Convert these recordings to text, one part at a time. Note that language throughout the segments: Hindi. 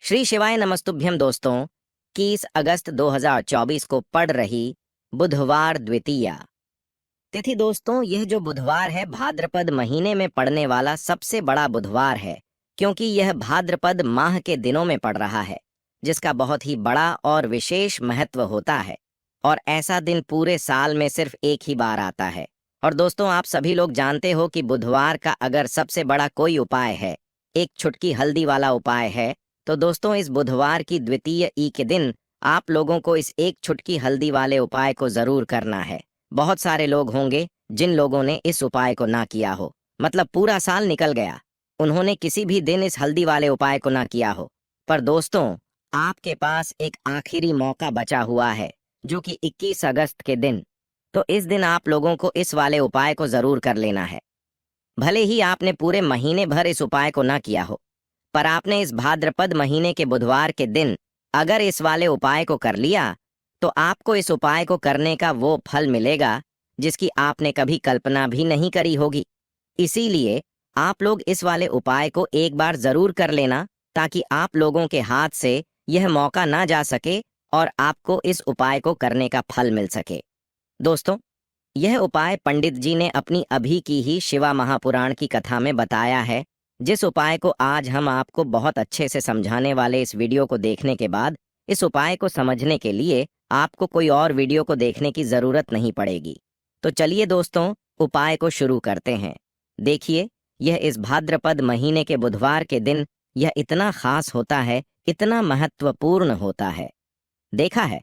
श्री शिवाय नमस्तुभ्यम दोस्तों। 21 अगस्त 2024 को पड़ रही बुधवार द्वितीया तिथि। दोस्तों, यह जो बुधवार है भाद्रपद महीने में पड़ने वाला सबसे बड़ा बुधवार है, क्योंकि यह भाद्रपद माह के दिनों में पड़ रहा है, जिसका बहुत ही बड़ा और विशेष महत्व होता है। और ऐसा दिन पूरे साल में सिर्फ एक ही बार आता है। और दोस्तों, आप सभी लोग जानते हो कि बुधवार का अगर सबसे बड़ा कोई उपाय है, एक चुटकी हल्दी वाला उपाय है, तो दोस्तों इस बुधवार की द्वितीय ई के दिन आप लोगों को इस एक चुटकी हल्दी वाले उपाय को जरूर करना है। बहुत सारे लोग होंगे जिन लोगों ने इस उपाय को ना किया हो, मतलब पूरा साल निकल गया, उन्होंने किसी भी दिन इस हल्दी वाले उपाय को ना किया हो। पर दोस्तों, आपके पास एक आखिरी मौका बचा हुआ है, जो कि 21 अगस्त के दिन। तो इस दिन आप लोगों को इस वाले उपाय को जरूर कर लेना है। भले ही आपने पूरे महीने भर इस उपाय को ना किया हो, पर आपने इस भाद्रपद महीने के बुधवार के दिन अगर इस वाले उपाय को कर लिया, तो आपको इस उपाय को करने का वो फल मिलेगा जिसकी आपने कभी कल्पना भी नहीं करी होगी। इसीलिए आप लोग इस वाले उपाय को एक बार जरूर कर लेना, ताकि आप लोगों के हाथ से यह मौका ना जा सके और आपको इस उपाय को करने का फल मिल सके। दोस्तों, यह उपाय पंडित जी ने अपनी अभी की ही शिवा महापुराण की कथा में बताया है, जिस उपाय को आज हम आपको बहुत अच्छे से समझाने वाले इस वीडियो को देखने के बाद इस उपाय को समझने के लिए आपको कोई और वीडियो को देखने की जरूरत नहीं पड़ेगी। तो चलिए दोस्तों, उपाय को शुरू करते हैं। देखिए, यह इस भाद्रपद महीने के बुधवार के दिन यह इतना खास होता है, इतना महत्वपूर्ण होता है। देखा है,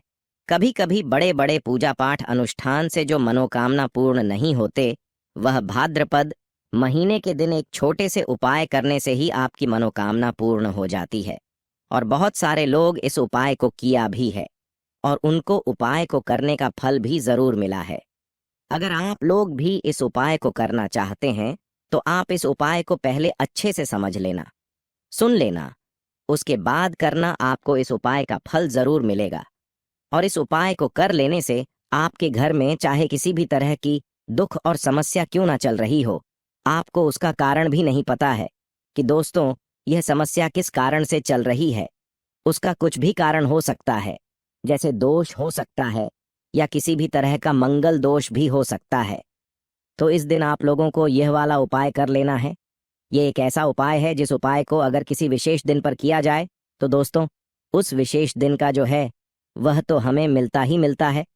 कभी कभी बड़े बड़े पूजा पाठ अनुष्ठान से जो मनोकामना पूर्ण नहीं होते, वह भाद्रपद महीने के दिन एक छोटे से उपाय करने से ही आपकी मनोकामना पूर्ण हो जाती है। और बहुत सारे लोग इस उपाय को किया भी है और उनको उपाय को करने का फल भी जरूर मिला है। अगर आप लोग भी इस उपाय को करना चाहते हैं, तो आप इस उपाय को पहले अच्छे से समझ लेना, सुन लेना, उसके बाद करना। आपको इस उपाय का फल जरूर मिलेगा। और इस उपाय को कर लेने से आपके घर में चाहे किसी भी तरह की दुख और समस्या क्यों ना चल रही हो, आपको उसका कारण भी नहीं पता है कि दोस्तों यह समस्या किस कारण से चल रही है। उसका कुछ भी कारण हो सकता है, जैसे दोष हो सकता है या किसी भी तरह का मंगल दोष भी हो सकता है। तो इस दिन आप लोगों को यह वाला उपाय कर लेना है। ये एक ऐसा उपाय है जिस उपाय को अगर किसी विशेष दिन पर किया जाए, तो दोस्तों उस विशेष दिन का जो है वह तो हमें मिलता ही मिलता है,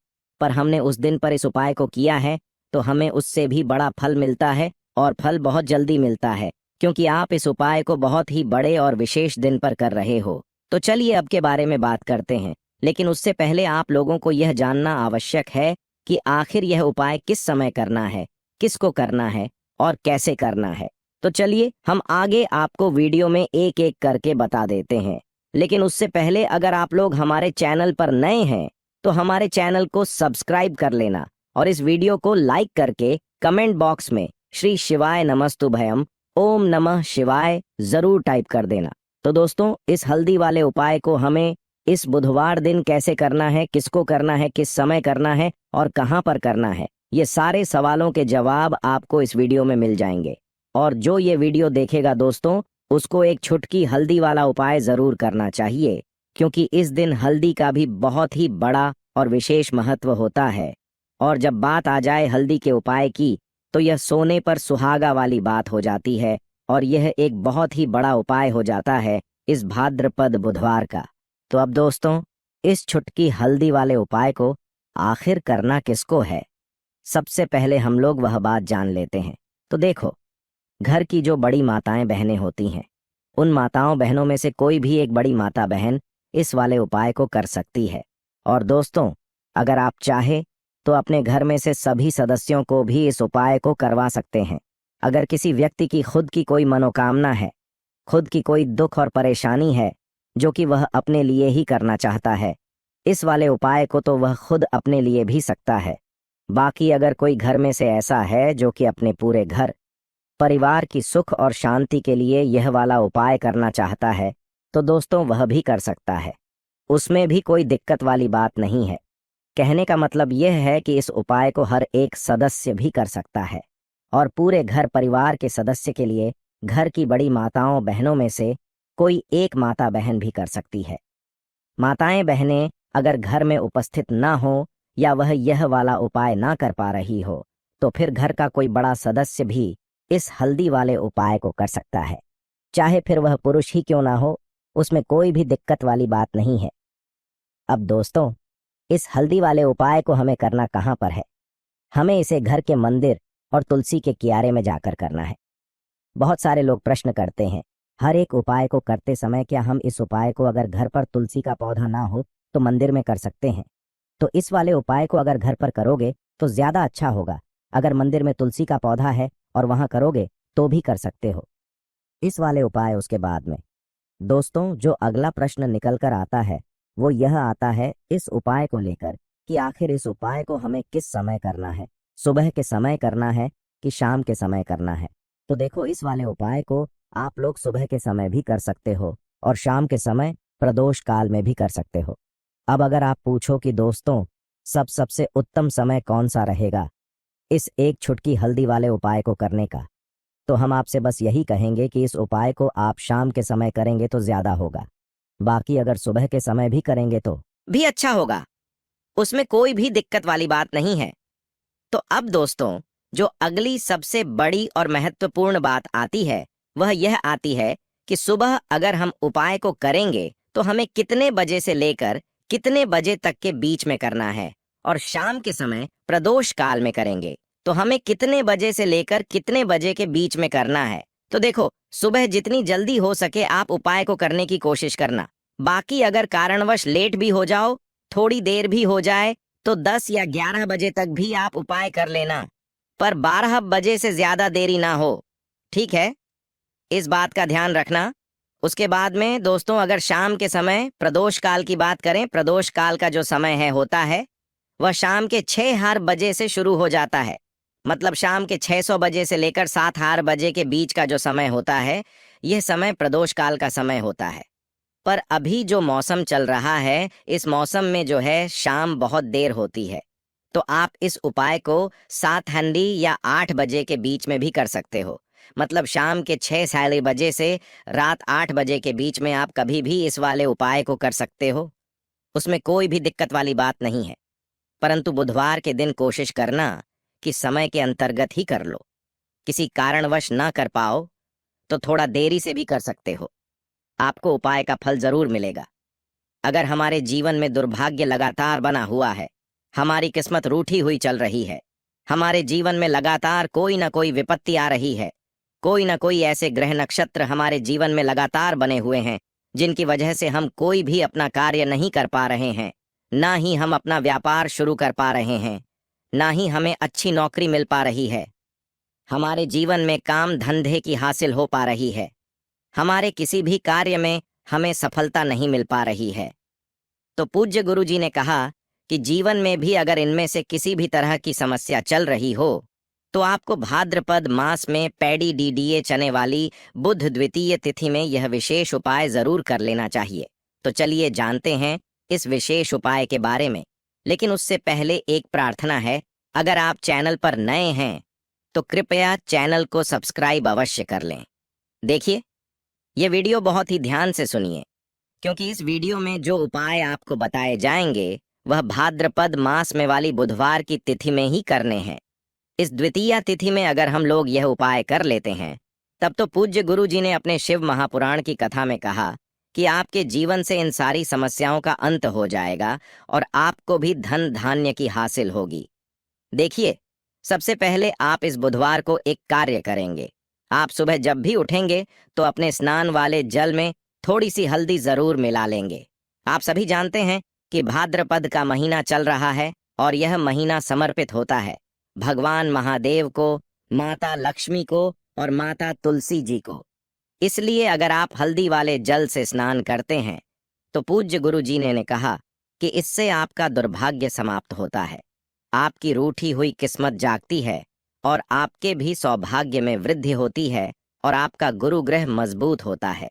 पर हमने उस दिन पर इस उपाय को किया है तो हमें उससे भी बड़ा फल मिलता है, और फल बहुत जल्दी मिलता है, क्योंकि आप इस उपाय को बहुत ही बड़े और विशेष दिन पर कर रहे हो। तो चलिए अब के बारे में बात करते हैं, लेकिन उससे पहले आप लोगों को यह जानना आवश्यक है कि आखिर यह उपाय किस समय करना है, किसको करना है और कैसे करना है। तो चलिए हम आगे आपको वीडियो में एक एक करके बता देते हैं। लेकिन उससे पहले अगर आप लोग हमारे चैनल पर नए हैं, तो हमारे चैनल को सब्सक्राइब कर लेना और इस वीडियो को लाइक करके कमेंट बॉक्स में श्री शिवाय नमस्तुभयम ओम नमः शिवाय जरूर टाइप कर देना। तो दोस्तों, इस हल्दी वाले उपाय को हमें इस बुधवार दिन कैसे करना है, किसको करना है, किस समय करना है और कहां पर करना है, ये सारे सवालों के जवाब आपको इस वीडियो में मिल जाएंगे। और जो ये वीडियो देखेगा दोस्तों, उसको एक छुटकी हल्दी वाला उपाय जरूर करना चाहिए, क्योंकि इस दिन हल्दी का भी बहुत ही बड़ा और विशेष महत्व होता है। और जब बात आ जाए हल्दी के उपाय की, तो यह सोने पर सुहागा वाली बात हो जाती है, और यह एक बहुत ही बड़ा उपाय हो जाता है इस भाद्रपद बुधवार का। तो अब दोस्तों, इस छुटकी हल्दी वाले उपाय को आखिर करना किसको है, सबसे पहले हम लोग वह बात जान लेते हैं। तो देखो, घर की जो बड़ी माताएं बहनें होती हैं, उन माताओं बहनों में से कोई भी एक बड़ी माता बहन इस वाले उपाय को कर सकती है। और दोस्तों, अगर आप चाहे तो अपने घर में से सभी सदस्यों को भी इस उपाय को करवा सकते हैं। अगर किसी व्यक्ति की खुद की कोई मनोकामना है, खुद की कोई दुख और परेशानी है जो कि वह अपने लिए ही करना चाहता है, इस वाले उपाय को तो वह खुद अपने लिए भी सकता है। बाकी अगर कोई घर में से ऐसा है जो कि अपने पूरे घर परिवार की सुख और शांति के लिए यह वाला उपाय करना चाहता है, तो दोस्तों वह भी कर सकता है। उसमें भी कोई दिक्कत वाली बात नहीं है। कहने का मतलब यह है कि इस उपाय को हर एक सदस्य भी कर सकता है, और पूरे घर परिवार के सदस्य के लिए घर की बड़ी माताओं बहनों में से कोई एक माता बहन भी कर सकती है। माताएं बहनें अगर घर में उपस्थित ना हो या वह यह वाला उपाय ना कर पा रही हो तो फिर घर का कोई बड़ा सदस्य भी इस हल्दी वाले उपाय को कर सकता है, चाहे फिर वह पुरुष ही क्यों ना हो। उसमें कोई भी दिक्कत वाली बात नहीं है। अब दोस्तों, इस हल्दी वाले उपाय को हमें करना कहाँ पर है? हमें इसे घर के मंदिर और तुलसी के कियारे में जाकर करना है। बहुत सारे लोग प्रश्न करते हैं, हर एक उपाय को करते समय क्या हम इस उपाय को अगर घर पर तुलसी का पौधा ना हो तो मंदिर में कर सकते हैं? तो इस वाले उपाय को अगर घर पर करोगे तो ज्यादा अच्छा होगा। अगर मंदिर में तुलसी का पौधा है और वहां करोगे तो भी कर सकते हो इस वाले उपाय। उसके बाद में दोस्तों, जो अगला प्रश्न निकल कर आता है वो यह आता है इस उपाय को लेकर कि आखिर इस उपाय को हमें किस समय करना है, सुबह के समय करना है कि शाम के समय करना है? तो देखो, इस वाले उपाय को आप लोग सुबह के समय भी कर सकते हो और शाम के समय प्रदोष काल में भी कर सकते हो। अब अगर आप पूछो कि दोस्तों सबसे उत्तम समय कौन सा रहेगा इस एक छुटकी हल्दी वाले उपाय को करने का, तो हम आपसे बस यही कहेंगे कि इस उपाय को आप शाम के समय करेंगे तो ज्यादा होगा। बाकी अगर सुबह के समय भी करेंगे तो भी अच्छा होगा, उसमें कोई भी दिक्कत वाली बात नहीं है। तो अब दोस्तों, जो अगली सबसे बड़ी और महत्वपूर्ण बात आती है वह यह आती है कि सुबह अगर हम उपाय को करेंगे तो हमें कितने बजे से लेकर कितने बजे तक के बीच में करना है, और शाम के समय प्रदोष काल में करेंगे तो हमें कितने बजे से लेकर कितने बजे के बीच में करना है। तो देखो, सुबह जितनी जल्दी हो सके आप उपाय को करने की कोशिश करना। बाकी अगर कारणवश लेट भी हो जाओ, थोड़ी देर भी हो जाए, तो 10 या 11 बजे तक भी आप उपाय कर लेना, पर 12 बजे से ज्यादा देरी ना हो। ठीक है, इस बात का ध्यान रखना। उसके बाद में दोस्तों, अगर शाम के समय प्रदोष काल की बात करें, प्रदोष काल का जो समय है होता है वह शाम के 6 बजे से शुरू हो जाता है। मतलब शाम के 600 बजे से लेकर 7 बजे के बीच का जो समय होता है, यह समय प्रदोष काल का समय होता है। पर अभी जो मौसम चल रहा है, इस मौसम में जो है शाम बहुत देर होती है, तो आप इस उपाय को 7 या 8 बजे के बीच में भी कर सकते हो। मतलब शाम के 6 बजे से रात 8 बजे के बीच में आप कभी भी इस वाले उपाय को कर सकते हो, उसमें कोई भी दिक्कत वाली बात नहीं है। परंतु बुधवार के दिन कोशिश करना कि समय के अंतर्गत ही कर लो। किसी कारणवश ना कर पाओ तो थोड़ा देरी से भी कर सकते हो, आपको उपाय का फल जरूर मिलेगा। अगर हमारे जीवन में दुर्भाग्य लगातार बना हुआ है, हमारी किस्मत रूठी हुई चल रही है, हमारे जीवन में लगातार कोई ना कोई विपत्ति आ रही है, कोई ना कोई ऐसे ग्रह नक्षत्र हमारे जीवन में लगातार बने हुए हैं जिनकी वजह से हम कोई भी अपना कार्य नहीं कर पा रहे हैं, ना ही हम अपना व्यापार शुरू कर पा रहे हैं, ना ही हमें अच्छी नौकरी मिल पा रही है, हमारे जीवन में काम धंधे की हासिल हो पा रही है, हमारे किसी भी कार्य में हमें सफलता नहीं मिल पा रही है, तो पूज्य गुरुजी ने कहा कि जीवन में भी अगर इनमें से किसी भी तरह की समस्या चल रही हो तो आपको भाद्रपद मास में पैडी डीडीए चने वाली बुध द्वितीय तिथि में यह विशेष उपाय जरूर कर लेना चाहिए। तो चलिए जानते हैं इस विशेष उपाय के बारे में। लेकिन उससे पहले एक प्रार्थना है, अगर आप चैनल पर नए हैं तो कृपया चैनल को सब्सक्राइब अवश्य कर लें। देखिए, ये वीडियो बहुत ही ध्यान से सुनिए, क्योंकि इस वीडियो में जो उपाय आपको बताए जाएंगे वह भाद्रपद मास में वाली बुधवार की तिथि में ही करने हैं। इस द्वितीया तिथि में अगर हम लोग यह उपाय कर लेते हैं तब तो पूज्य गुरु जी ने अपने शिव महापुराण की कथा में कहा कि आपके जीवन से इन सारी समस्याओं का अंत हो जाएगा और आपको भी धन धान्य की हासिल होगी। देखिए, सबसे पहले आप इस बुधवार को एक कार्य करेंगे। आप सुबह जब भी उठेंगे तो अपने स्नान वाले जल में थोड़ी सी हल्दी जरूर मिला लेंगे। आप सभी जानते हैं कि भाद्रपद का महीना चल रहा है और यह महीना समर्पित होता है भगवान महादेव को, माता लक्ष्मी को और माता तुलसी जी को। इसलिए अगर आप हल्दी वाले जल से स्नान करते हैं तो पूज्य गुरु जी ने कहा कि इससे आपका दुर्भाग्य समाप्त होता है, आपकी रूठी हुई किस्मत जागती है और आपके भी सौभाग्य में वृद्धि होती है और आपका गुरु ग्रह मजबूत होता है।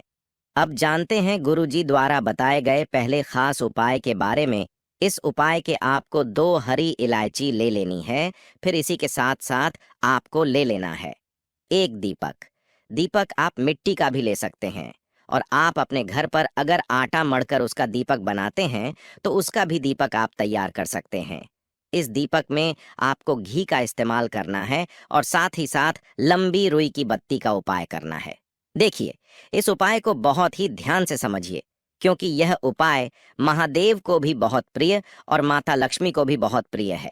अब जानते हैं गुरु जी द्वारा बताए गए पहले खास उपाय के बारे में। इस उपाय के आपको 2 हरी इलायची ले लेनी है, फिर इसी के साथ साथ आपको ले लेना है 1 दीपक। दीपक आप मिट्टी का भी ले सकते हैं, और आप अपने घर पर अगर आटा मढ़कर उसका दीपक बनाते हैं तो उसका भी दीपक आप तैयार कर सकते हैं। इस दीपक में आपको घी का इस्तेमाल करना है और साथ ही साथ लंबी रुई की बत्ती का उपाय करना है। देखिए, इस उपाय को बहुत ही ध्यान से समझिए, क्योंकि यह उपाय महादेव को भी बहुत प्रिय और माता लक्ष्मी को भी बहुत प्रिय है।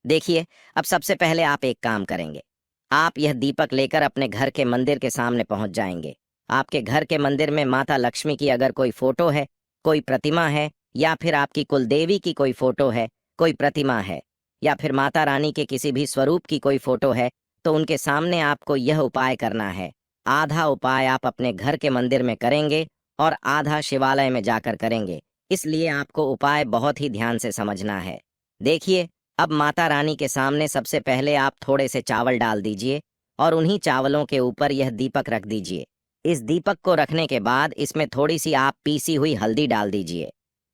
देखिए, अब सबसे पहले आप एक काम करेंगे। आप यह दीपक लेकर अपने घर के मंदिर के सामने पहुंच जाएंगे। आपके घर के मंदिर में माता लक्ष्मी की अगर कोई फोटो है, कोई प्रतिमा है, या फिर आपकी कुलदेवी की कोई फोटो है, कोई प्रतिमा है, या फिर माता रानी के किसी भी स्वरूप की कोई फोटो है, तो उनके सामने आपको यह उपाय करना है। आधा उपाय आप अपने घर के मंदिर में करेंगे और आधा शिवालय में जाकर करेंगे। इसलिए आपको उपाय बहुत ही ध्यान से समझना है। देखिए, अब माता रानी के सामने सबसे पहले आप थोड़े से चावल डाल दीजिए और उन्हीं चावलों के ऊपर यह दीपक रख दीजिए। इस दीपक को रखने के बाद इसमें थोड़ी सी आप पीसी हुई हल्दी डाल दीजिए।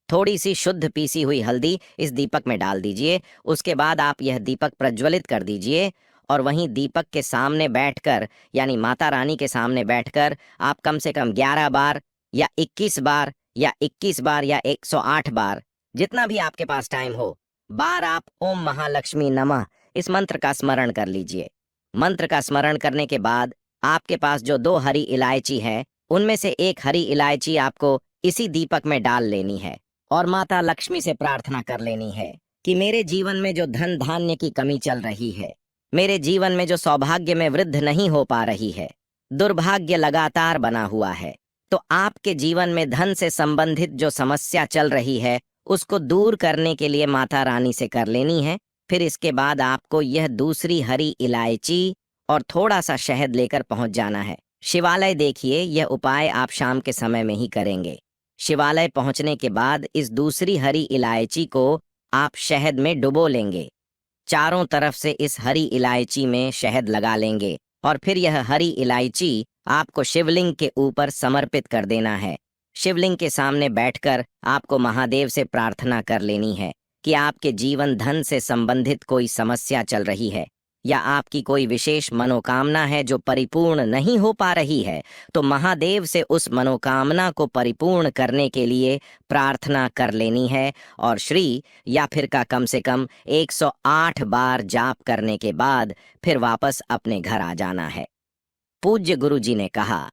थोड़ी सी शुद्ध पीसी हुई हल्दी इस दीपक में डाल दीजिए। उसके बाद आप यह दीपक प्रज्वलित कर दीजिए और वहीं दीपक के सामने बैठकर, यानी माता रानी के सामने बैठकर, आप कम से कम 11 बार या 21 बार या 21 बार या 108 बार, जितना भी आपके पास टाइम हो, बार आप ओम महालक्ष्मी नमः इस मंत्र का स्मरण कर लीजिए। मंत्र का स्मरण करने के बाद आपके पास जो 2 हरी इलायची है, उनमें से एक हरी इलायची आपको इसी दीपक में डाल लेनी है और माता लक्ष्मी से प्रार्थना कर लेनी है कि मेरे जीवन में जो धन धान्य की कमी चल रही है, मेरे जीवन में जो सौभाग्य में वृद्धि नहीं हो पा रही है, दुर्भाग्य लगातार बना हुआ है, तो आपके जीवन में धन से संबंधित जो समस्या चल रही है उसको दूर करने के लिए माता रानी से कर लेनी है। फिर इसके बाद आपको यह दूसरी हरी इलायची और थोड़ा सा शहद लेकर पहुंच जाना है शिवालय। देखिए, यह उपाय आप शाम के समय में ही करेंगे। शिवालय पहुंचने के बाद इस दूसरी हरी इलायची को आप शहद में डुबो लेंगे। चारों तरफ से इस हरी इलायची में शहद लगा लेंगे और फिर यह हरी इलायची आपको शिवलिंग के ऊपर समर्पित कर देना है। शिवलिंग के सामने बैठकर आपको महादेव से प्रार्थना कर लेनी है कि आपके जीवन धन से संबंधित कोई समस्या चल रही है या आपकी कोई विशेष मनोकामना है जो परिपूर्ण नहीं हो पा रही है, तो महादेव से उस मनोकामना को परिपूर्ण करने के लिए प्रार्थना कर लेनी है और श्री या फिर का कम से कम 108 बार जाप करने के बाद फिर वापस अपने घर आ जाना है। पूज्य गुरु जी ने कहा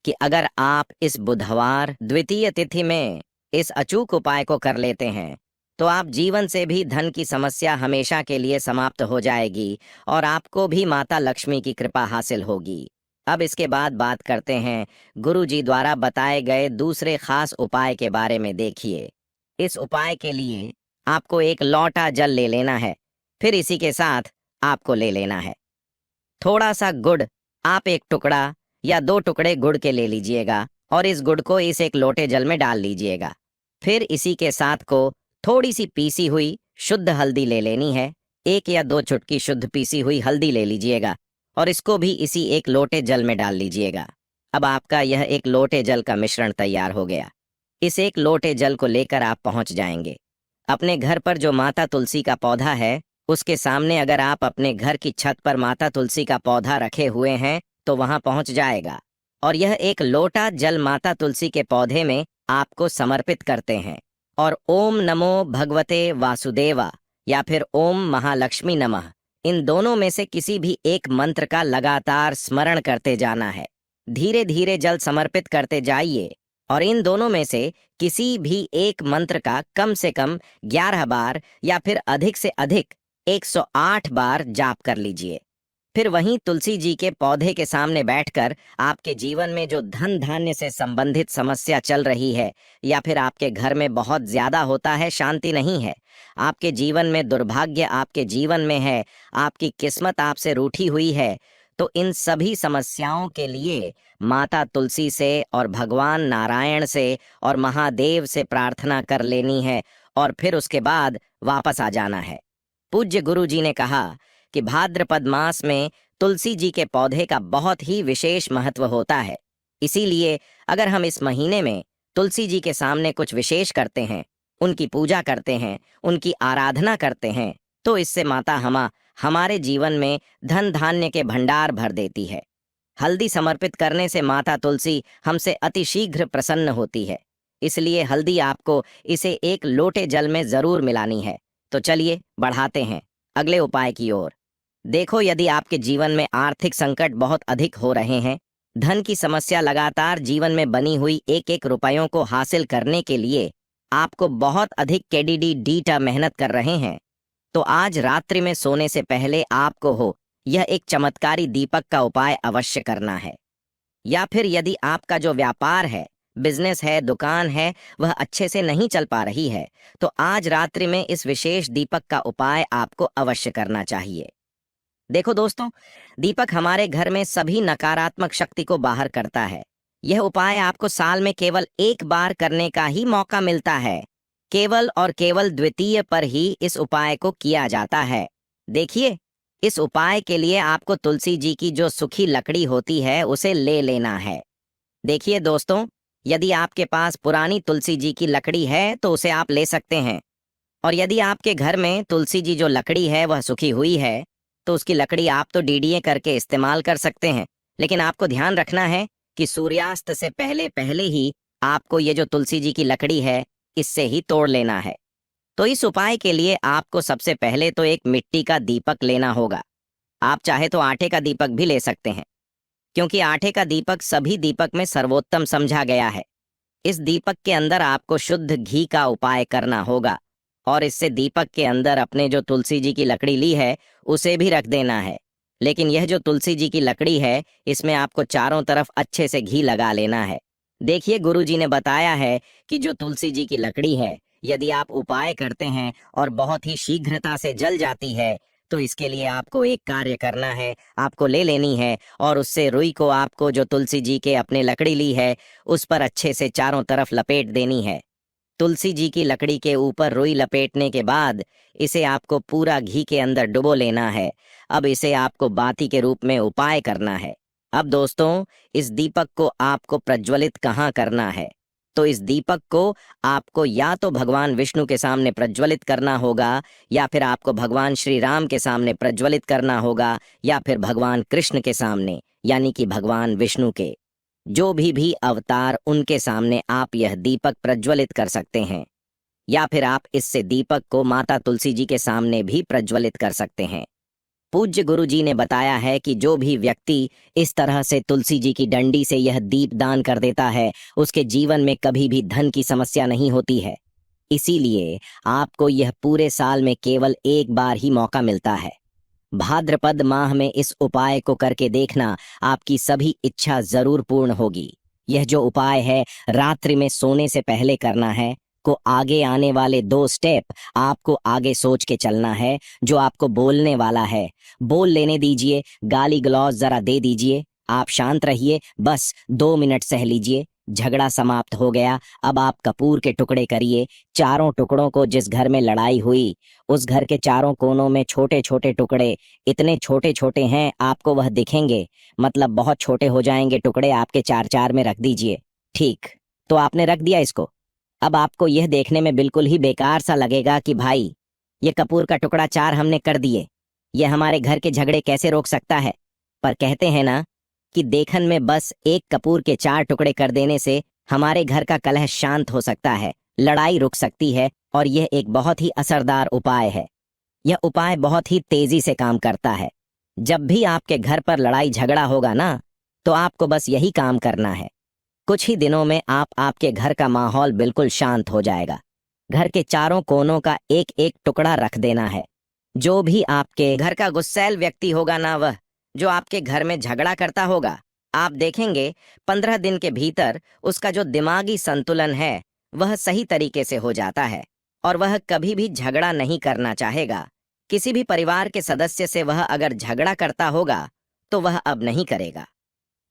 कि अगर आप इस बुधवार द्वितीय तिथि में इस अचूक उपाय को कर लेते हैं तो आप जीवन से भी धन की समस्या हमेशा के लिए समाप्त हो जाएगी और आपको भी माता लक्ष्मी की कृपा हासिल होगी। अब इसके बाद बात करते हैं गुरु जी द्वारा बताए गए दूसरे खास उपाय के बारे में। देखिए, इस उपाय के लिए आपको एक लौटा जल ले लेना है। फिर इसी के साथ आपको ले लेना है थोड़ा सा गुड़। आप एक टुकड़ा या 2 टुकड़े गुड़ के ले लीजिएगा और इस गुड़ को इस एक लोटे जल में डाल लीजिएगा। फिर इसी के साथ को थोड़ी सी पीसी हुई शुद्ध हल्दी ले लेनी है। 1 या 2 चुटकी शुद्ध पीसी हुई हल्दी ले लीजिएगा और इसको भी इसी एक लोटे जल में डाल लीजिएगा। अब आपका यह एक लोटे जल का मिश्रण तैयार हो गया। इस एक लोटे जल को लेकर आप पहुंच जाएंगे अपने घर पर जो माता तुलसी का पौधा है उसके सामने। अगर आप अपने घर की छत पर माता तुलसी का पौधा रखे हुए हैं तो वहां पहुंच जाएगा और यह एक लोटा जल माता तुलसी के पौधे में आपको समर्पित करते हैं और ओम नमो भगवते वासुदेवा या फिर ओम महालक्ष्मी नमः, इन दोनों में से किसी भी एक मंत्र का लगातार स्मरण करते जाना है। धीरे धीरे जल समर्पित करते जाइए और इन दोनों में से किसी भी एक मंत्र का कम से कम 11 बार या फिर अधिक से अधिक 108 बार जाप कर लीजिए। फिर वहीं तुलसी जी के पौधे के सामने बैठकर आपके जीवन में जो धन धान्य से संबंधित समस्या चल रही है या फिर आपके घर में बहुत ज्यादा होता है, शांति नहीं है, आपके जीवन में दुर्भाग्य आपके जीवन में है, आपकी किस्मत आपसे रूठी हुई है, तो इन सभी समस्याओं के लिए माता तुलसी से और भगवान नारायण से और महादेव से प्रार्थना कर लेनी है और फिर उसके बाद वापस आ जाना है। पूज्य गुरु जी ने कहा कि भाद्रपद मास में तुलसी जी के पौधे का बहुत ही विशेष महत्व होता है। इसीलिए अगर हम इस महीने में तुलसी जी के सामने कुछ विशेष करते हैं, उनकी पूजा करते हैं, उनकी आराधना करते हैं, तो इससे माता हमारे जीवन में धन धान्य के भंडार भर देती है। हल्दी समर्पित करने से माता तुलसी हमसे अतिशीघ्र प्रसन्न होती है। इसलिए हल्दी आपको इसे एक लोटे जल में जरूर मिलानी है। तो चलिए बढ़ाते हैं अगले उपाय की ओर। देखो, यदि आपके जीवन में आर्थिक संकट बहुत अधिक हो रहे हैं, धन की समस्या लगातार जीवन में बनी हुई एक एक रुपयों को हासिल करने के लिए आपको बहुत अधिक केडीडी मेहनत कर रहे हैं, तो आज रात्रि में सोने से पहले आपको यह एक चमत्कारी दीपक का उपाय अवश्य करना है। या फिर यदि आपका जो व्यापार है, बिजनेस है, दुकान है, वह अच्छे से नहीं चल पा रही है, तो आज रात्रि में इस विशेष दीपक का उपाय आपको अवश्य करना चाहिए। देखो दोस्तों, दीपक हमारे घर में सभी नकारात्मक शक्ति को बाहर करता है। यह उपाय आपको साल में केवल एक बार करने का ही मौका मिलता है। केवल और केवल द्वितीय पर ही इस उपाय को किया जाता है। देखिए, इस उपाय के लिए आपको तुलसी जी की जो सूखी लकड़ी होती है उसे ले लेना है। देखिए दोस्तों, यदि आपके पास पुरानी तुलसी जी की लकड़ी है तो उसे आप ले सकते हैं, और यदि आपके घर में तुलसी जी जो लकड़ी है वह सूखी हुई है तो उसकी लकड़ी आप तो डीडीए करके इस्तेमाल कर सकते हैं। लेकिन आपको ध्यान रखना है कि सूर्यास्त से पहले पहले ही आपको ये जो तुलसी जी की लकड़ी है इससे ही तोड़ लेना है। तो इस उपाय के लिए आपको सबसे पहले तो एक मिट्टी का दीपक लेना होगा। आप चाहे तो आटे का दीपक भी ले सकते हैं, क्योंकि आटे का दीपक सभी दीपक में सर्वोत्तम समझा गया है। इस दीपक के अंदर आपको शुद्ध घी का उपाय करना होगा, और इससे दीपक के अंदर अपने जो तुलसी जी की लकड़ी ली है उसे भी रख देना है। लेकिन यह जो तुलसी जी की लकड़ी है, इसमें आपको चारों तरफ अच्छे से घी लगा लेना है। देखिए, गुरु जी ने बताया है कि जो तुलसी जी की लकड़ी है, यदि आप उपाय करते हैं और बहुत ही शीघ्रता से जल जाती है, तो इसके लिए आपको एक कार्य करना है। आपको ले लेनी है और उससे रुई को आपको जो तुलसी जी के अपने लकड़ी ली है उस पर अच्छे से चारों तरफ लपेट देनी है। तुलसी जी की लकड़ी के ऊपर रुई लपेटने के बाद इसे आपको पूरा घी के अंदर डुबो लेना है। अब इसे आपको बाती के रूप में उपाय करना है। अब दोस्तों, इस दीपक को आपको प्रज्वलित कहाँ करना है? तो इस दीपक को आपको या तो भगवान विष्णु के सामने प्रज्वलित करना होगा, या फिर आपको भगवान श्री राम के सामने प्रज्वलित करना होगा, या फिर भगवान कृष्ण के सामने, यानी कि भगवान विष्णु के जो भी अवतार, उनके सामने आप यह दीपक प्रज्वलित कर सकते हैं। या फिर आप इससे दीपक को माता तुलसी जी के सामने भी प्रज्वलित कर सकते हैं। पूज्य गुरु जी ने बताया है कि जो भी व्यक्ति इस तरह से तुलसी जी की डंडी से यह दीप दान कर देता है, उसके जीवन में कभी भी धन की समस्या नहीं होती है। इसीलिए आपको यह पूरे साल में केवल एक बार ही मौका मिलता है। भाद्रपद माह में इस उपाय को करके देखना, आपकी सभी इच्छा जरूर पूर्ण होगी। यह जो उपाय है रात्रि में सोने से पहले करना है। को आगे आने वाले 2 स्टेप आपको आगे सोच के चलना है। जो आपको बोलने वाला है बोल लेने दीजिए, गाली गलौज जरा दे दीजिए। आप शांत रहिए, बस 2 मिनट सह लीजिए। झगड़ा समाप्त हो गया। अब आप कपूर के टुकड़े करिए। चारों टुकड़ों को, जिस घर में लड़ाई हुई उस घर के चारों कोनों में छोटे छोटे टुकड़े, इतने छोटे छोटे हैं आपको वह दिखेंगे, मतलब बहुत छोटे हो जाएंगे टुकड़े, आपके 4-4 में रख दीजिए। ठीक, तो आपने रख दिया इसको। अब आपको यह देखने में बिल्कुल ही बेकार सा लगेगा कि भाई, ये कपूर का टुकड़ा 4 हमने कर दिए, ये हमारे घर के झगड़े कैसे रोक सकता है। पर कहते हैं ना कि देखन में बस एक कपूर के 4 टुकड़े कर देने से हमारे घर का कलह शांत हो सकता है, लड़ाई रुक सकती है। और यह एक बहुत ही असरदार उपाय है। यह उपाय बहुत ही तेजी से काम करता है। जब भी आपके घर पर लड़ाई झगड़ा होगा ना, तो आपको बस यही काम करना है। कुछ ही दिनों में आपके घर का माहौल बिल्कुल शांत हो जाएगा। घर के चारों कोनों का एक एक टुकड़ा रख देना है। जो भी आपके घर का गुस्सैल व्यक्ति होगा ना, वह जो आपके घर में झगड़ा करता होगा, आप देखेंगे 15 दिन के भीतर उसका जो दिमागी संतुलन है वह सही तरीके से हो जाता है, और वह कभी भी झगड़ा नहीं करना चाहेगा। किसी भी परिवार के सदस्य से वह अगर झगड़ा करता होगा तो वह अब नहीं करेगा।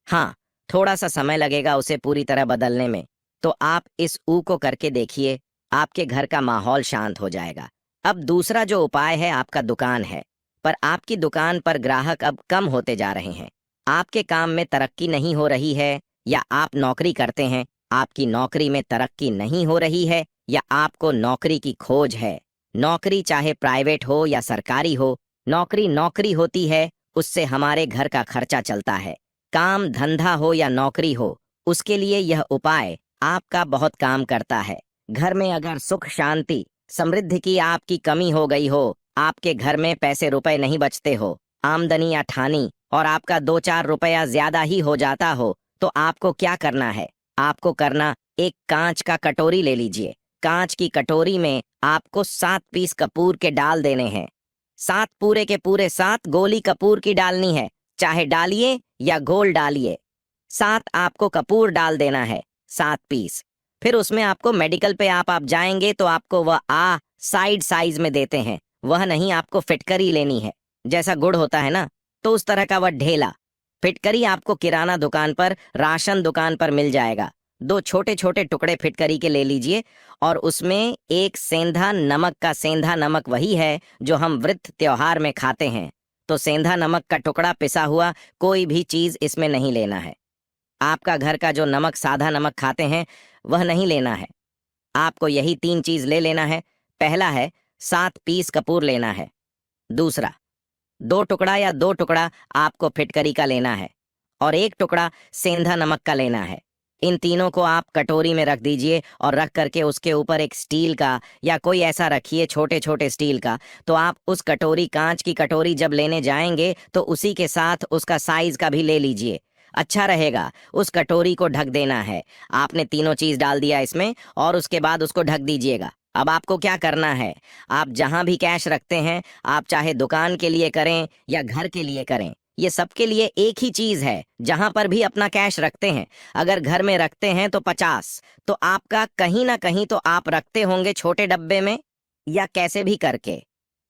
हाँ, थोड़ा सा समय लगेगा उसे पूरी तरह बदलने में। तो आप इस ऊ को करके देखिए, आपके घर का माहौल शांत हो जाएगा। अब दूसरा जो उपाय है, आपका दुकान है, पर आपकी दुकान पर ग्राहक अब कम होते जा रहे हैं। आपके काम में तरक्की नहीं हो रही है, या आप नौकरी करते हैं, आपकी नौकरी में तरक्की नहीं हो रही है, या आपको नौकरी की खोज है। नौकरी चाहे प्राइवेट हो या सरकारी हो, नौकरी नौकरी होती है, उससे हमारे घर का खर्चा चलता है। काम धंधा हो या नौकरी हो, उसके लिए यह उपाय आपका बहुत काम करता है। घर में अगर सुख शांति समृद्धि की आपकी कमी हो गई हो, आपके घर में पैसे रुपए नहीं बचते हो, आमदनी या ठानी और आपका 2-4 रुपया ज्यादा ही हो जाता हो, तो आपको क्या करना है? आपको करना, एक कांच का कटोरी ले लीजिए। कांच की कटोरी में आपको 7 पीस कपूर के डाल देने हैं। 7 पूरे के पूरे 7 गोली कपूर की डालनी है, चाहे डालिए या गोल डालिए। 7 आपको कपूर डाल देना है, 7 पीस। फिर उसमें आपको मेडिकल पे आप जाएंगे तो आपको वह साइड साइज में देते हैं, वह नहीं, आपको फिटकरी लेनी है। जैसा गुड़ होता है ना, तो उस तरह का वह ढेला। फिटकरी आपको किराना दुकान पर, राशन दुकान पर मिल जाएगा। 2 छोटे छोटे टुकड़े फिटकरी के ले लीजिए और उसमें एक सेंधा नमक का, सेंधा नमक वही है जो हम व्रत त्योहार में खाते हैं, तो सेंधा नमक का टुकड़ा पिसा हुआ, कोई भी चीज इसमें नहीं लेना है। आपका घर का जो नमक, सादा नमक खाते हैं, वह नहीं लेना है। आपको यही 3 चीज ले लेना है। पहला है 7 पीस कपूर लेना है। दूसरा, 2 टुकड़ा या 2 टुकड़ा आपको फिटकरी का लेना है और 1 टुकड़ा सेंधा नमक का लेना है। इन तीनों को आप कटोरी में रख दीजिए और रख करके उसके ऊपर एक स्टील का या कोई ऐसा रखिए, छोटे छोटे स्टील का। तो आप उस कटोरी, कांच की कटोरी जब लेने जाएंगे तो उसी के साथ उसका साइज का भी ले लीजिए, अच्छा रहेगा। उस कटोरी को ढक देना है। आपने तीनों चीज डाल दिया इसमें और उसके बाद उसको ढक दीजिएगा। अब आपको क्या करना है, आप जहां भी कैश रखते हैं, आप चाहे दुकान के लिए करें या घर के लिए करें, ये सबके लिए एक ही चीज है। जहां पर भी अपना कैश रखते हैं, अगर घर में रखते हैं तो 50, तो आपका कहीं ना कहीं तो आप रखते होंगे छोटे डब्बे में या कैसे भी करके,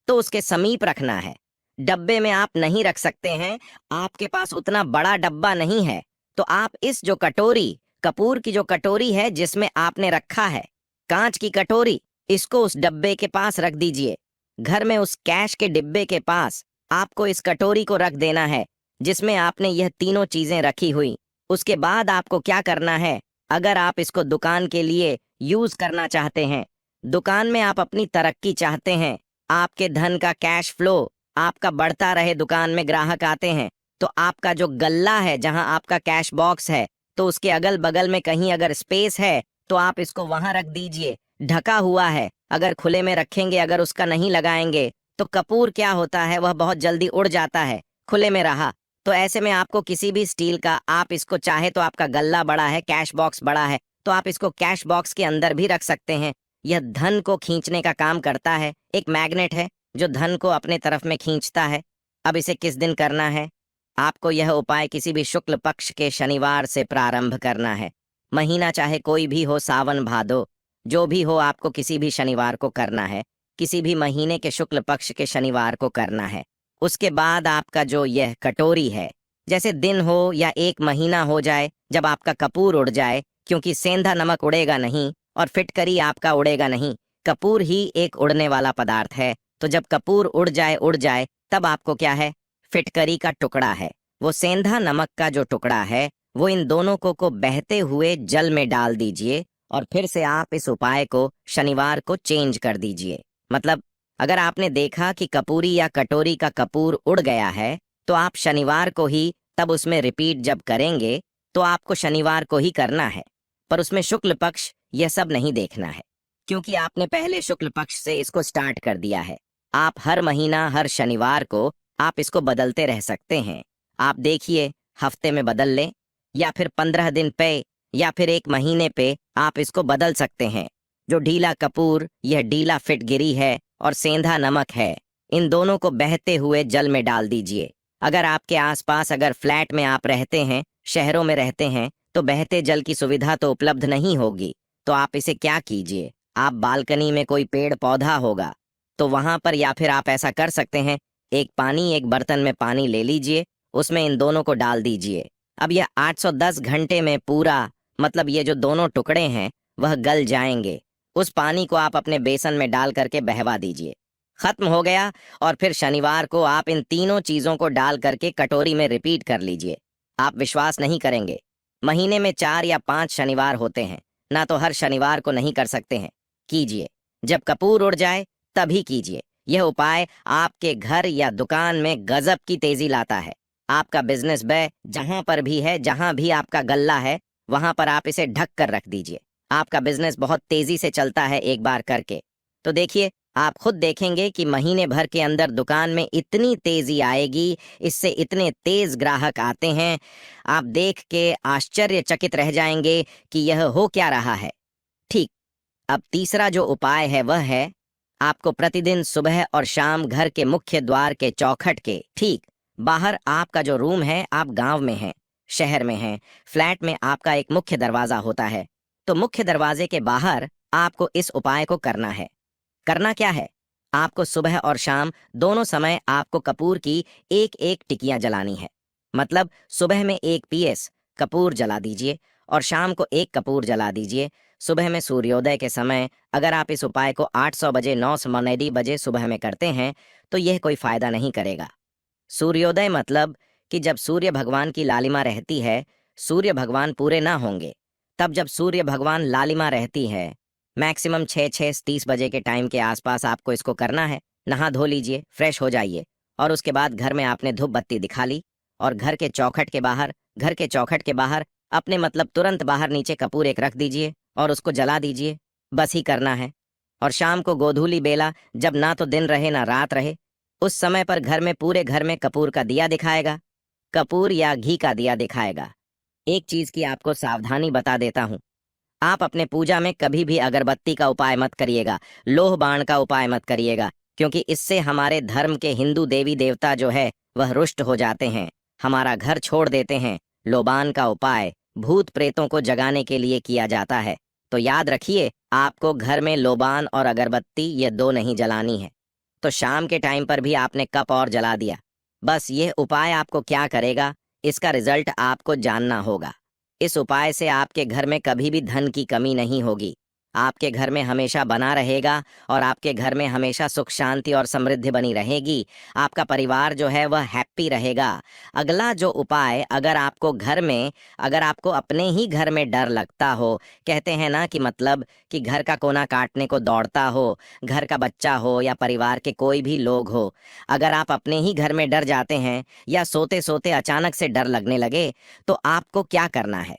तो उसके समीप रखना है। डब्बे में आप नहीं रख सकते हैं, आपके पास उतना बड़ा डब्बा नहीं है, तो आप इस जो कटोरी, कपूर की जो कटोरी है जिसमें आपने रखा है, कांच की कटोरी, इसको उस डब्बे के पास रख दीजिए। घर में उस कैश के डिब्बे के पास आपको इस कटोरी को रख देना है जिसमें आपने यह तीनों चीजें रखी हुई। उसके बाद आपको क्या करना है, अगर आप इसको दुकान के लिए यूज करना चाहते हैं, दुकान में आप अपनी तरक्की चाहते हैं, आपके धन का कैश फ्लो आपका बढ़ता रहे, दुकान में ग्राहक आते हैं, तो आपका जो गल्ला है, जहां आपका कैश बॉक्स है, तो उसके अगल बगल में कहीं अगर स्पेस है तो आप इसको वहां रख दीजिए। ढका हुआ है, अगर खुले में रखेंगे, अगर उसका नहीं लगाएंगे, तो कपूर क्या होता है, वह बहुत जल्दी उड़ जाता है। खुले में रहा तो ऐसे में आपको किसी भी स्टील का, आप इसको चाहे तो, आपका गल्ला बड़ा है, कैश बॉक्स बड़ा है, तो आप इसको कैश बॉक्स के अंदर भी रख सकते हैं। यह धन को खींचने का काम करता है, एक मैग्नेट है जो धन को अपने तरफ में खींचता है। अब इसे किस दिन करना है? आपको यह उपाय किसी भी शुक्ल पक्ष के शनिवार से प्रारंभ करना है। महीना चाहे कोई भी हो, सावन भादो जो भी हो, आपको किसी भी शनिवार को करना है। किसी भी महीने के शुक्ल पक्ष के शनिवार को करना है। उसके बाद आपका जो यह कटोरी है, जैसे दिन हो या एक महीना हो जाए जब आपका कपूर उड़ जाए, क्योंकि सेंधा नमक उड़ेगा नहीं और फिटकरी आपका उड़ेगा नहीं, कपूर ही एक उड़ने वाला पदार्थ है। तो जब कपूर उड़ जाए तब आपको क्या है, फिटकरी का टुकड़ा है, वो सेंधा नमक का जो टुकड़ा है, वो इन दोनों को बहते हुए जल में डाल दीजिए और फिर से आप इस उपाय को शनिवार को चेंज कर दीजिए। मतलब अगर आपने देखा कि कपूरी या कटोरी का कपूर उड़ गया है, तो आप शनिवार को ही, तब उसमें रिपीट जब करेंगे तो आपको शनिवार को ही करना है। पर उसमें शुक्ल पक्ष यह सब नहीं देखना है, क्योंकि आपने पहले शुक्ल पक्ष से इसको स्टार्ट कर दिया है। आप हर महीना, हर शनिवार को आप इसको बदलते रह सकते हैं। आप देखिए, हफ्ते में बदल लें या फिर 15 दिन पे या फिर एक महीने पे आप इसको बदल सकते हैं। जो ढीला कपूर, यह ढीला फिटगिरी है और सेंधा नमक है, इन दोनों को बहते हुए जल में डाल दीजिए। अगर आपके आसपास, अगर फ्लैट में आप रहते हैं, शहरों में रहते हैं, तो बहते जल की सुविधा तो उपलब्ध नहीं होगी। तो आप इसे क्या कीजिए, आप बालकनी में कोई पेड़ पौधा होगा तो वहां पर, या फिर आप ऐसा कर सकते हैं, एक बर्तन में पानी ले लीजिए, उसमें इन दोनों को डाल दीजिए। अब यह 810 घंटे में पूरा, मतलब ये जो दोनों टुकड़े हैं वह गल जाएंगे। उस पानी को आप अपने बेसन में डाल करके बहवा दीजिए। खत्म हो गया। और फिर शनिवार को आप इन तीनों चीजों को डाल करके कटोरी में रिपीट कर लीजिए। आप विश्वास नहीं करेंगे, महीने में 4 या 5 शनिवार होते हैं, ना तो हर शनिवार को नहीं कर सकते हैं। कीजिए, जब कपूर उड़ जाए तभी कीजिए। यह उपाय आपके घर या दुकान में गजब की तेजी लाता है। आपका बिजनेस बै जहां पर भी है, जहां भी आपका गल्ला है, वहां पर आप इसे ढक कर रख दीजिए। आपका बिजनेस बहुत तेजी से चलता है एक बार करके। तो देखिए, आप खुद देखेंगे कि महीने भर के अंदर दुकान में इतनी तेजी आएगी, इससे इतने तेज ग्राहक आते हैं, आप देख के आश्चर्यचकित रह जाएंगे कि यह हो क्या रहा है। ठीक। अब तीसरा जो उपाय है वह है, आपको प्रतिदिन सुबह और शाम घर के मुख्य द्वार के चौखट के ठीक बाहर, आपका जो रूम है, आप गांव में हैं, शहर में हैं, फ्लैट में आपका एक मुख्य दरवाजा होता है, तो मुख्य दरवाजे के बाहर आपको इस उपाय को करना है। करना क्या है? आपको सुबह और शाम दोनों समय आपको कपूर की एक एक टिकियां जलानी है। मतलब सुबह में एक पीएस कपूर जला दीजिए और शाम को एक कपूर जला दीजिए। सुबह में सूर्योदय के समय अगर आप इस उपाय को 800 बजे 9 बजे सुबह में करते हैं तो यह कोई फायदा नहीं करेगा। सूर्योदय मतलब कि जब सूर्य भगवान की लालिमा रहती है, सूर्य भगवान पूरे ना होंगे, तब जब सूर्य भगवान लालिमा रहती है, मैक्सिमम 6-6:30 बजे के टाइम के आसपास आपको इसको करना है। नहा धो लीजिए, फ्रेश हो जाइए और उसके बाद घर में आपने धूप बत्ती दिखा ली और घर के चौखट के बाहर अपने मतलब तुरंत बाहर नीचे कपूर एक रख दीजिए और उसको जला दीजिए। बस ही करना है। और शाम को गोधूली बेला, जब ना तो दिन रहे ना रात रहे, उस समय पर पूरे घर में कपूर का दिया दिखाएगा, कपूर या घी का दिया दिखाएगा। एक चीज की आपको सावधानी बता देता हूं, आप अपने पूजा में कभी भी अगरबत्ती का उपाय मत करिएगा, लोह बाण का उपाय मत करिएगा, क्योंकि इससे हमारे धर्म के हिंदू देवी देवता जो है वह रुष्ट हो जाते हैं, हमारा घर छोड़ देते हैं। लोबान का उपाय भूत प्रेतों को जगाने के लिए किया जाता है। तो याद रखिए, आपको घर में लोबान और अगरबत्ती ये दो नहीं जलानी है। तो शाम के टाइम पर भी आपने कप और जला दिया। बस यह उपाय आपको क्या करेगा, इसका रिजल्ट आपको जानना होगा। इस उपाय से आपके घर में कभी भी धन की कमी नहीं होगी, आपके घर में हमेशा बना रहेगा और आपके घर में हमेशा सुख शांति और समृद्धि बनी रहेगी। आपका परिवार जो है वह हैप्पी रहेगा। अगला जो उपाय, अगर आपको अपने ही घर में डर लगता हो, कहते हैं ना कि मतलब कि घर का कोना काटने को दौड़ता हो, घर का बच्चा हो या परिवार के कोई भी लोग हो, अगर आप अपने ही घर में डर जाते हैं या सोते सोते अचानक से डर लगने लगे, तो आपको क्या करना है?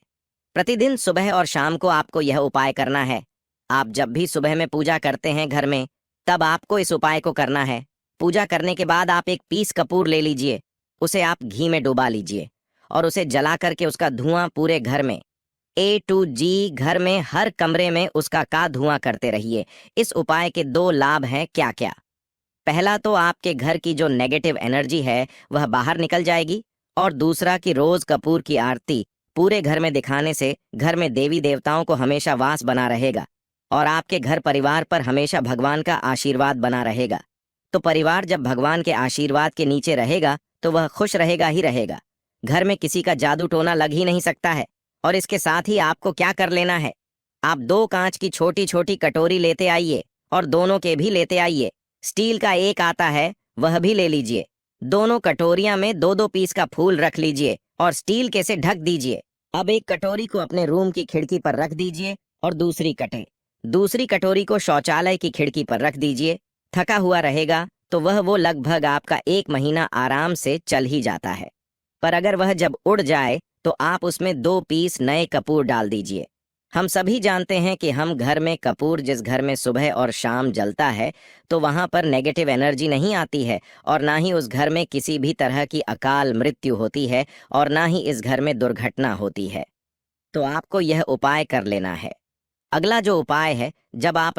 प्रतिदिन सुबह और शाम को आपको यह उपाय करना है। आप जब भी सुबह में पूजा करते हैं घर में, तब आपको इस उपाय को करना है। पूजा करने के बाद आप एक पीस कपूर ले लीजिए, उसे आप घी में डुबा लीजिए और उसे जला करके उसका धुआं पूरे घर में A to G घर में हर कमरे में उसका का धुआं करते रहिए। इस उपाय के दो लाभ हैं क्या क्या? पहला तो आपके घर की जो नेगेटिव एनर्जी है वह बाहर निकल जाएगी, और दूसरा कि रोज कपूर की आरती पूरे घर में दिखाने से घर में देवी देवताओं को हमेशा वास बना रहेगा और आपके घर परिवार पर हमेशा भगवान का आशीर्वाद बना रहेगा। तो परिवार जब भगवान के आशीर्वाद के नीचे रहेगा तो वह खुश रहेगा ही रहेगा। घर में किसी का जादू टोना लग ही नहीं सकता है। और इसके साथ ही आपको क्या कर लेना है, आप 2 कांच की छोटी छोटी कटोरी लेते आइए और दोनों के भी लेते आइए। स्टील का एक आता है, वह भी ले लीजिए। दोनों कटोरियां में 2-2 पीस का फूल रख लीजिए और स्टील के से ढक दीजिए। अब एक कटोरी को अपने रूम की खिड़की पर रख दीजिए और दूसरी कटोरी को शौचालय की खिड़की पर रख दीजिए। थका हुआ रहेगा तो वो लगभग आपका 1 महीना आराम से चल ही जाता है। पर अगर वह जब उड़ जाए तो आप उसमें 2 पीस नए कपूर डाल दीजिए। हम सभी जानते हैं कि हम घर में कपूर जिस घर में सुबह और शाम जलता है तो वहां पर नेगेटिव एनर्जी नहीं आती है और ना ही उस घर में किसी भी तरह की अकाल मृत्यु होती है और ना ही इस घर में दुर्घटना होती है। तो आपको यह उपाय कर लेना है। अगला जो उपाय है, जब भी आप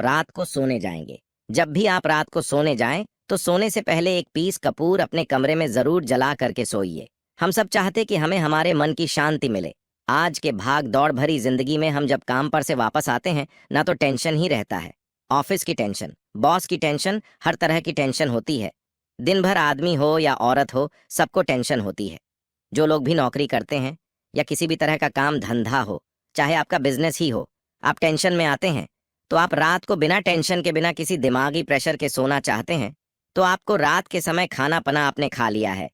रात को सोने जाएं तो सोने से पहले एक पीस कपूर अपने कमरे में जरूर जला करके सोइए। हम सब चाहते कि हमें हमारे मन की शांति मिले। आज के भाग दौड़ भरी जिंदगी में हम जब काम पर से वापस आते हैं ना तो टेंशन ही रहता है। ऑफिस की टेंशन, बॉस की टेंशन, हर तरह की टेंशन होती है। दिन भर आदमी हो या औरत हो, सबको टेंशन होती है। जो लोग भी नौकरी करते हैं या किसी भी तरह का काम धंधा हो, चाहे आपका बिजनेस ही हो, आप टेंशन में आते हैं तो आप रात को बिना टेंशन के, बिना किसी दिमागी प्रेशर के सोना चाहते हैं तो आपको रात के समय खाना पना आपने खा लिया है।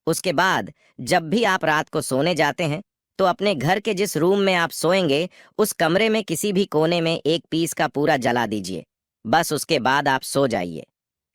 उसके बाद जब भी आप रात को सोने जाते हैं तो अपने घर के जिस रूम में आप सोएंगे उस कमरे में किसी भी कोने में एक पीस का पूरा जला दीजिए। बस उसके बाद आप सो जाइए।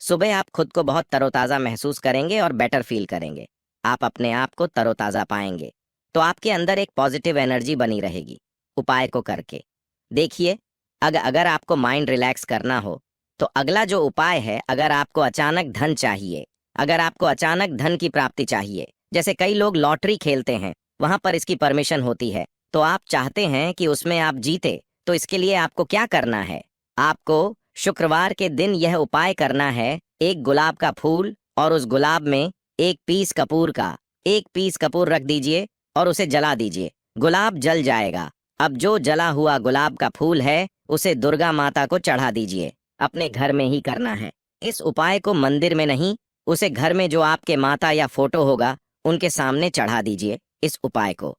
सुबह आप खुद को बहुत तरोताज़ा महसूस करेंगे और बेटर फील करेंगे। आप अपने आप को तरोताजा पाएंगे। तो आपके अंदर एक पॉजिटिव एनर्जी बनी रहेगी उपाय को करके। देखिए, अगर आपको माइंड रिलैक्स करना हो तो अगला जो उपाय है, अगर आपको अचानक धन चाहिए, अगर आपको अचानक धन की प्राप्ति चाहिए, जैसे कई लोग लॉटरी खेलते हैं, वहां पर इसकी परमिशन होती है, तो आप चाहते हैं कि उसमें आप जीते, तो इसके लिए आपको क्या करना है? आपको शुक्रवार के दिन यह उपाय करना है, एक गुलाब का फूल और उस गुलाब में एक पीस कपूर रख दीजिए और उसे जला दीजिए। गुलाब जल जाएगा। अब जो जला हुआ गुलाब का फूल है उसे दुर्गा माता को चढ़ा दीजिए। अपने घर में ही करना है। इस उपाय को मंदिर में नहीं, उसे घर में जो आपके माता या फोटो होगा उनके सामने चढ़ा दीजिए इस उपाय को।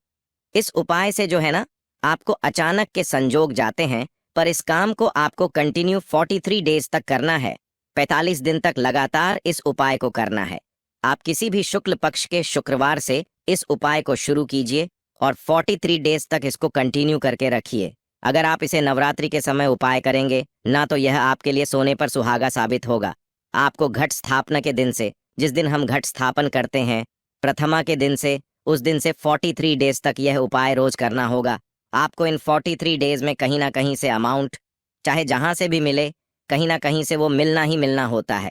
इस उपाय से जो है ना, आपको अचानक के संजोग जाते हैं, पर इस काम को आपको कंटिन्यू 43 डेज तक करना है। 45 दिन तक लगातार इस उपाय को करना है। आप किसी भी शुक्ल पक्ष के शुक्रवार से इस उपाय को शुरू कीजिए और 43 डेज तक इसको कंटिन्यू करके रखिए। अगर आप इसे नवरात्रि के समय उपाय करेंगे ना, तो यह आपके लिए सोने पर सुहागा साबित होगा। आपको घट स्थापना के दिन से, जिस दिन हम घट स्थापन करते हैं, प्रथमा के दिन से, उस दिन से 43 डेज तक यह उपाय रोज करना होगा। आपको इन 43 डेज में कहीं ना कहीं से अमाउंट, चाहे जहां से भी मिले, कहीं ना कहीं से वो मिलना ही मिलना होता है।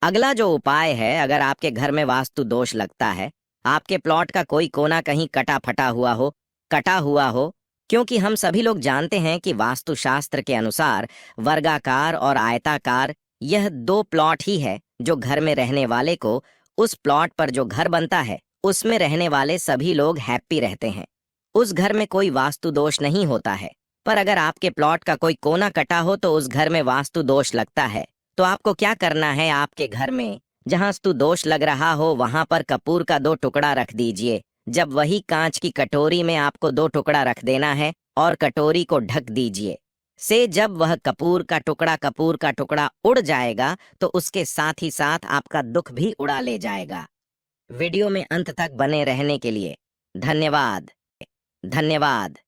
अगला जो उपाय है, अगर आपके घर में वास्तु दोष लगता है, आपके प्लॉट का कोई कोना कहीं कटा हुआ हो, क्योंकि हम सभी लोग जानते हैं कि वास्तुशास्त्र के अनुसार वर्गाकार और आयताकार यह दो प्लॉट ही है जो घर में रहने वाले को, उस प्लॉट पर जो घर बनता है उसमें रहने वाले सभी लोग हैप्पी रहते हैं। उस घर में कोई वास्तु दोष नहीं होता है। पर अगर आपके प्लॉट का कोई कोना कटा हो तो उस घर में वास्तु दोष लगता है। तो आपको क्या करना है? आपके घर में जहां वास्तु दोष लग रहा हो वहां पर कपूर का 2 टुकड़ा रख दीजिए। जब वही कांच की कटोरी में आपको 2 टुकड़ा रख देना है और कटोरी को ढक दीजिए। से जब वह कपूर का टुकड़ा उड़ जाएगा तो उसके साथ ही साथ आपका दुख भी उड़ा ले जाएगा। वीडियो में अंत तक बने रहने के लिए धन्यवाद। धन्यवाद।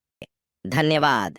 धन्यवाद।